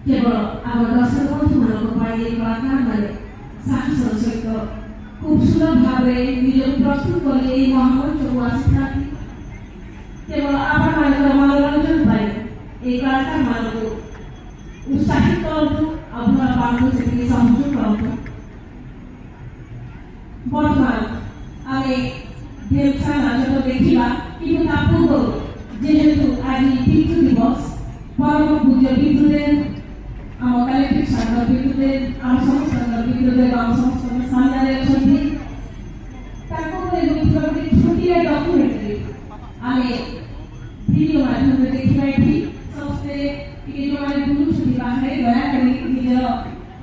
केवल आम दर्शक बंधु मान कलाकार मैंने साहस सहित खूब सुंदर भाव निज प्रस्तुत कले महामंच को आसी था केवल आप मनोरंजन पाए कलाकार मान को उत्साहित करूँ अभर पाठ से सहयोग करूँ। बर्तमान आम ढेर नाचक देखा कि पूर्व जेहेतु आज पितृ दिवस परम पूज्य पितृदेव आम कलेक्टिव सागर पितृदेव आम समस्त पितृदेव आम समस्त सामने अच्छा छोटी डॉक्यूमेंट्री आम भिडियो माध्यम देखा समस्ते जो मैंने बुलूँ बाहर दयाक निजर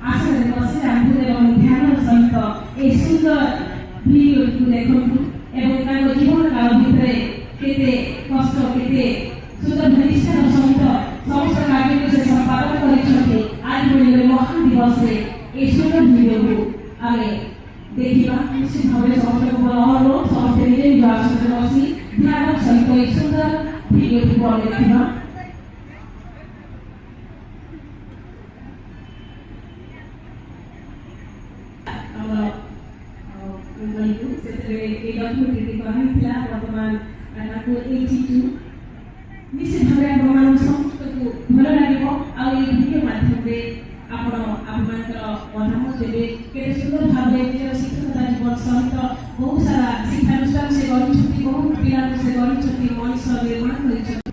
आसन बसी आंखु ध्यान सहित ये सुंदर भिडियो को देखु जीवन काल भितर केते कष्ट केते सुंदर प्रतिष्ठान सहित समस्त कार्य से संपादन करते आज बोले महान दिवस ये सुंदर भिडियो को आम देखा निश्चित भाव समस्त अनुरोध समस्त निजे निज आसन बसी ध्यान सहित ये सुंदर भिडियो को आम देखा। बर्तमान निश्चित भाव आम समस्त को भल लगे आडियो माध्यम मतामत देवे के सुंदर भाव शिक्षकता जीवन सहित बहुत सारा शिक्षानुष्ठान से बहुत पिला से मनुष्य निर्माण कर